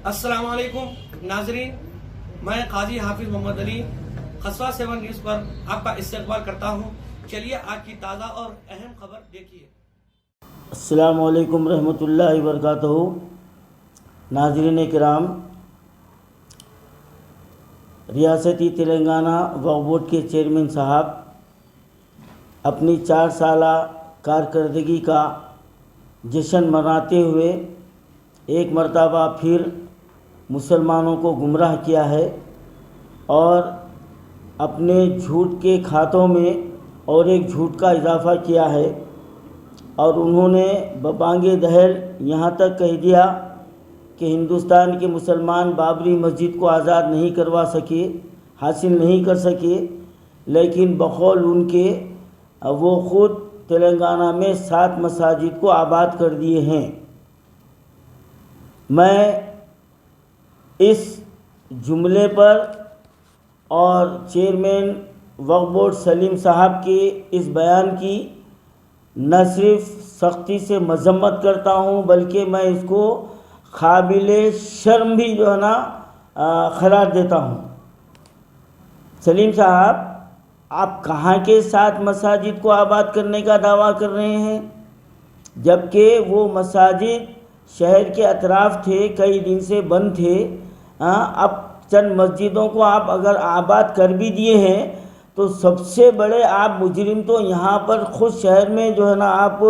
السلام علیکم ناظرین، میں قاضی حافظ محمد علی قصبہ 7 نیوز پر آپ کا استقبال کرتا ہوں۔ چلیے آج کی تازہ اور اہم خبر دیکھیے۔ السلام علیکم رحمۃ اللہ وبرکاتہ۔ ناظرین کرام، ریاستی تلنگانہ وقف بورڈ کے چیئرمین صاحب اپنی 4 سالہ کارکردگی کا جشن مناتے ہوئے ایک مرتبہ پھر مسلمانوں کو گمراہ کیا ہے اور اپنے جھوٹ کے کھاتوں میں اور ایک جھوٹ کا اضافہ کیا ہے، اور انہوں نے ببانگ دہل یہاں تک کہہ دیا کہ ہندوستان کے مسلمان بابری مسجد کو آزاد نہیں کروا سکے، حاصل نہیں کر سکے، لیکن بقول ان کے وہ خود تلنگانہ میں 7 مساجد کو آباد کر دیے ہیں۔ میں اس جملے پر اور چیئرمین وقف بورڈ سلیم صاحب کے اس بیان کی نہ صرف سختی سے مذمت کرتا ہوں، بلکہ میں اس کو قابل شرم بھی قرار دیتا ہوں۔ سلیم صاحب، آپ کہاں کے 7 مساجد کو آباد کرنے کا دعویٰ کر رہے ہیں، جبکہ وہ مساجد شہر کے اطراف تھے، کئی دن سے بند تھے۔ اب چند مسجدوں کو آپ اگر آباد کر بھی دیے ہیں تو سب سے بڑے آپ مجرم تو یہاں پر خود شہر میں آپ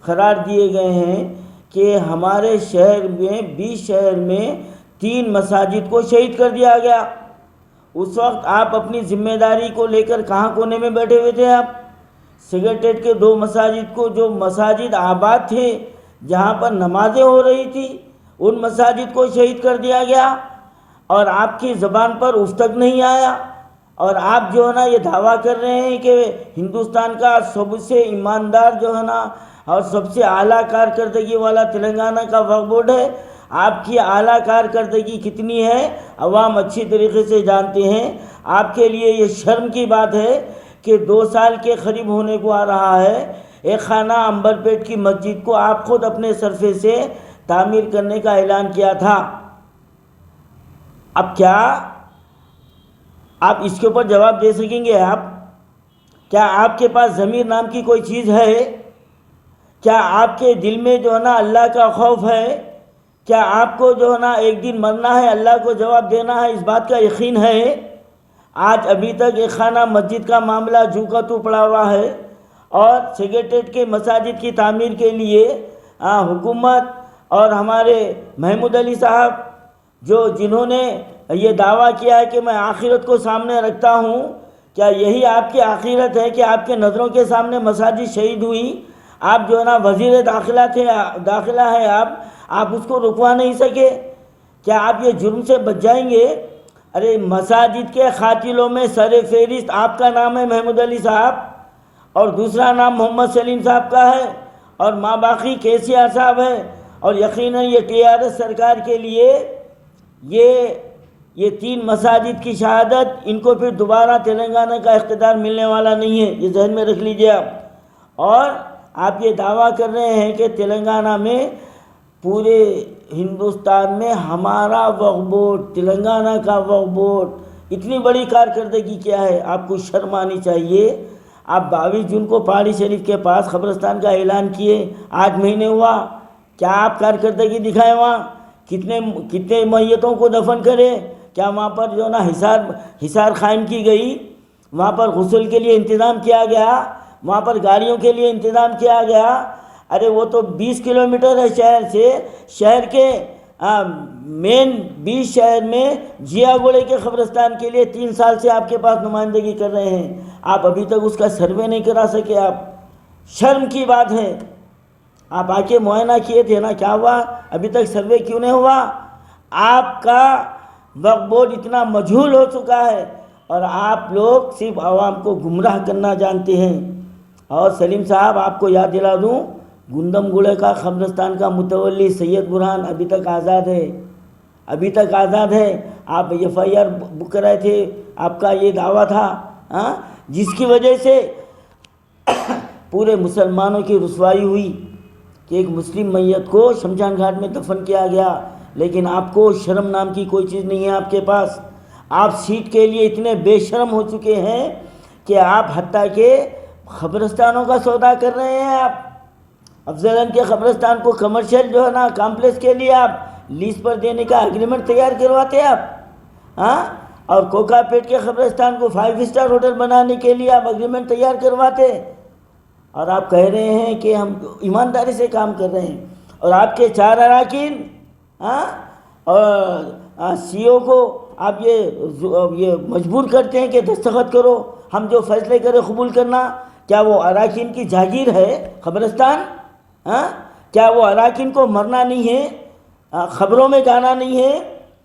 قرار دیے گئے ہیں کہ ہمارے شہر میں 20 شہر میں 3 مساجد کو شہید کر دیا گیا۔ اس وقت آپ اپنی ذمہ داری کو لے کر کہاں کونے میں بیٹھے ہوئے تھے؟ آپ سیکریٹریٹ کے 2 مساجد کو، جو مساجد آباد تھے جہاں پر نمازیں ہو رہی تھی، ان مساجد کو شہید کر دیا گیا، اور آپ کی زبان پر اف تک نہیں آیا، اور آپ یہ دعویٰ کر رہے ہیں کہ ہندوستان کا سب سے ایماندار اور سب سے اعلیٰ کارکردگی والا تلنگانہ کا وقف بورڈ ہے۔ آپ کی اعلیٰ کارکردگی کتنی ہے عوام اچھی طریقے سے جانتے ہیں۔ آپ کے لیے یہ شرم کی بات ہے کہ 2 سال کے قریب ہونے کو آ رہا ہے، ایک خانہ عنبر پیٹ کی مسجد کو آپ خود اپنے صرفے سے تعمیر کرنے کا اعلان کیا تھا۔ اب کیا آپ اس کے اوپر جواب دے سکیں گے؟ کیا آپ کے پاس ضمیر نام کی کوئی چیز ہے؟ کیا آپ کے دل میں اللہ کا خوف ہے؟ کیا آپ کو ایک دن مرنا ہے، اللہ کو جواب دینا ہے، اس بات کا یقین ہے؟ آج ابھی تک ایک خانہ مسجد کا معاملہ جو کا تو پڑا ہوا ہے، اور سیکریٹریٹ کے مساجد کی تعمیر کے لیے حکومت اور ہمارے محمود علی صاحب جنہوں نے یہ دعویٰ کیا ہے کہ میں آخرت کو سامنے رکھتا ہوں، کیا یہی آپ کی آخرت ہے کہ آپ کے نظروں کے سامنے مساجد شہید ہوئی؟ آپ وزیر داخلہ ہے، آپ اس کو رکوا نہیں سکے؟ کیا آپ یہ جرم سے بچ جائیں گے؟ ارے مساجد کے قاتلوں میں سر فہرست آپ کا نام ہے محمود علی صاحب، اور دوسرا نام محمد سلیم صاحب کا ہے، اور ماں باقی KCR صاحب ہے، اور یقیناً یہ TRS سرکار کے لیے یہ 3 مساجد کی شہادت ان کو پھر دوبارہ تلنگانہ کا اقتدار ملنے والا نہیں ہے، یہ ذہن میں رکھ لیجئے آپ۔ اور آپ یہ دعویٰ کر رہے ہیں کہ تلنگانہ میں، پورے ہندوستان میں ہمارا وقف بورڈ، تلنگانہ کا وقف بورڈ اتنی بڑی کارکردگی کیا ہے؟ آپ کو شرم آنی چاہیے۔ آپ 22 جون کو پہاڑی شریف کے پاس قبرستان کا اعلان کیے، 8 مہینے ہوا، کیا آپ کارکردگی دکھائے؟ وہاں کتنے میتوں کو دفن کرے؟ کیا وہاں پر حصار قائم کی گئی؟ وہاں پر غسل کے لیے انتظام کیا گیا؟ وہاں پر گاڑیوں کے لیے انتظام کیا گیا؟ ارے وہ تو 20 کلومیٹر ہے شہر سے، شہر کے مین 20 شہر میں جیا گوڑے کے قبرستان کے لیے 3 سال سے آپ کے پاس نمائندگی کر رہے ہیں، آپ ابھی تک اس کا سروے نہیں کرا سکے۔ آپ شرم کی بات ہے۔ آپ آ کے معائنہ کیے تھے نا، کیا ہوا؟ ابھی تک سروے کیوں نہیں ہوا؟ آپ کا وقف بورڈ اتنا مجہول ہو چکا ہے، اور آپ لوگ صرف عوام کو گمراہ کرنا جانتے ہیں۔ اور سلیم صاحب، آپ کو یاد دلا دوں، گندم گوڑے کا قبرستان کا متولی سید برہان ابھی تک آزاد ہے، آپ FIR بک کرائے تھے، آپ کا یہ دعویٰ تھا، جس کی وجہ سے پورے مسلمانوں کی رسوائی ہوئی کہ ایک مسلم میت کو شمشان گھاٹ میں دفن کیا گیا، لیکن آپ کو شرم نام کی کوئی چیز نہیں ہے آپ کے پاس. آپ سیٹ کے لیے اتنے بے شرم ہو چکے ہیں کہ آپ حتیٰ کہ قبرستانوں کا سودا کر رہے ہیں. آپ افضل کے قبرستان کو کمرشل جو ہے نا کمپلیکس کے لیے آپ لیز پر دینے کا اگریمنٹ تیار کرواتے آپ. ہاں, اور کوکا پیٹ کے قبرستان کو 5 اسٹار ہوٹل بنانے کے لیے آپ اگریمنٹ تیار کرواتے, اور آپ کہہ رہے ہیں کہ ہم ایمانداری سے کام کر رہے ہیں. اور آپ کے 4 اراکین اور سی او کو آپ یہ مجبور کرتے ہیں کہ دستخط کرو, ہم جو فیصلے کریں قبول کرنا. کیا وہ اراکین کی جاگیر ہے قبرستان؟ کیا وہ اراکین کو مرنا نہیں ہے, خبروں میں جانا نہیں ہے؟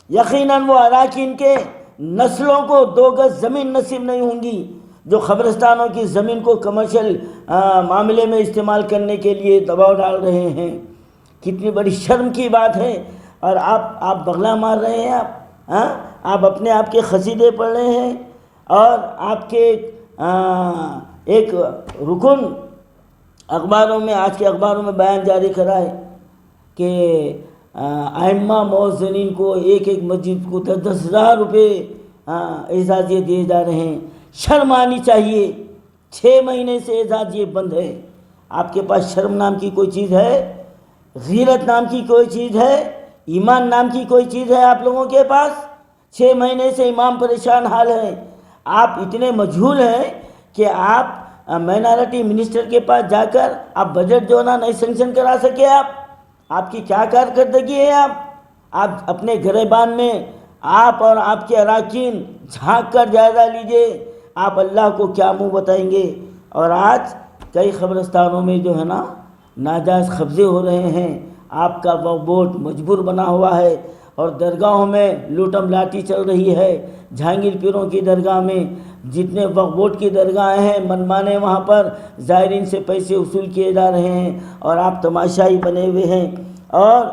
یقیناً وہ اراکین کے نسلوں کو 2 گز زمین نصیب نہیں ہوں گی جو قبرستانوں کی زمین کو کمرشل معاملے میں استعمال کرنے کے لیے دباؤ ڈال رہے ہیں. کتنی بڑی شرم کی بات ہے. اور آپ بغلا مار رہے ہیں. آپ اپنے آپ کے قصیدے پڑھ رہے ہیں, اور آپ کے ایک رکن اخباروں میں, آج کے اخباروں میں بیان جاری کرا ہے کہ ائمہ مؤذنین کو ایک مسجد کو 10,000 روپے اعزازیے دیے جا رہے ہیں. شرم آنی چاہیے. 6 مہینے سے اعزازیے بند ہے. آپ کے پاس شرم نام کی کوئی چیز ہے؟ غیرت نام کی کوئی چیز ہے؟ ایمان نام کی کوئی چیز ہے آپ لوگوں کے پاس؟ 6 مہینے سے امام پریشان حال ہے. آپ اتنے مجہول ہیں کہ آپ مائنارٹی منسٹر کے پاس جا کر آپ بجٹ جو نا نہیں سینکشن کرا سکے. آپ کی کیا کارکردگی ہے؟ آپ اپنے گریبان میں آپ اور آپ کے اراکین جھانک کر جائزہ لیجئے. آپ اللہ کو کیا منہ بتائیں گے؟ اور آج کئی قبرستانوں میں جو ہے نا ناجائز قبضے ہو رہے ہیں. آپ کا وقف بورڈ مجبور بنا ہوا ہے, اور درگاہوں میں لوٹم لاٹھی چل رہی ہے. جہانگیر پیروں کی درگاہ میں جتنے وقف بورڈ کی درگاہیں ہیں منمانے وہاں پر زائرین سے پیسے وصول کیے جا رہے ہیں, اور آپ تماشائی بنے ہوئے ہیں. اور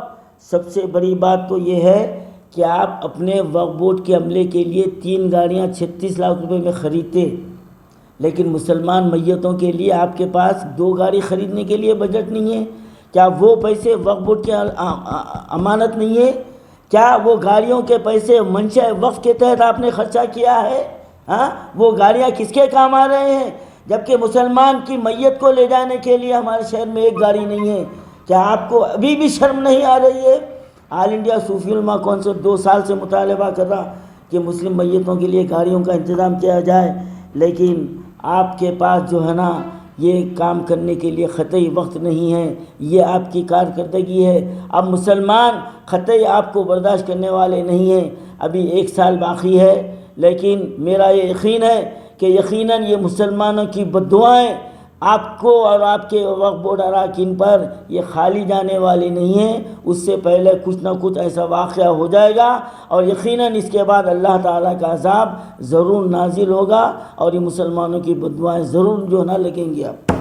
سب سے بڑی بات تو یہ ہے کہ آپ اپنے وقف بورڈ کے عملے کے لیے 3 گاڑیاں 36 لاکھ روپے میں خریدتے, لیکن مسلمان میتوں کے لیے آپ کے پاس 2 گاڑی خریدنے کے لیے بجٹ نہیں ہے. کیا وہ پیسے وقف بورڈ کے امانت نہیں ہے؟ کیا وہ گاڑیوں کے پیسے منشا وقف کے تحت آپ نے خرچہ کیا ہے؟ وہ گاڑیاں کس کے کام آ رہے ہیں؟ جبکہ مسلمان کی میت کو لے جانے کے لیے ہمارے شہر میں 1 گاڑی نہیں ہے. کیا آپ کو ابھی بھی شرم نہیں آ رہی ہے؟ آل انڈیا صوفی علماء کونسل 2 سال سے مطالبہ کر رہا کہ مسلم میتوں کے لیے گاڑیوں کا انتظام کیا جائے, لیکن آپ کے پاس جو ہے نا یہ کام کرنے کے لیے قطعی وقت نہیں ہے. یہ آپ کی کارکردگی ہے. اب مسلمان قطعی آپ کو برداشت کرنے والے نہیں ہیں. ابھی 1 سال باقی ہے, لیکن میرا یہ یقین ہے کہ یقیناً یہ مسلمانوں کی بددعائیں آپ کو اور آپ کے وقف بورڈ اراکین پر یہ خالی جانے والی نہیں ہیں. اس سے پہلے کچھ نہ کچھ ایسا واقعہ ہو جائے گا, اور یقیناً اس کے بعد اللہ تعالیٰ کا عذاب ضرور نازل ہوگا, اور یہ مسلمانوں کی بددعائیں ضرور جو نہ لگیں گی. آپ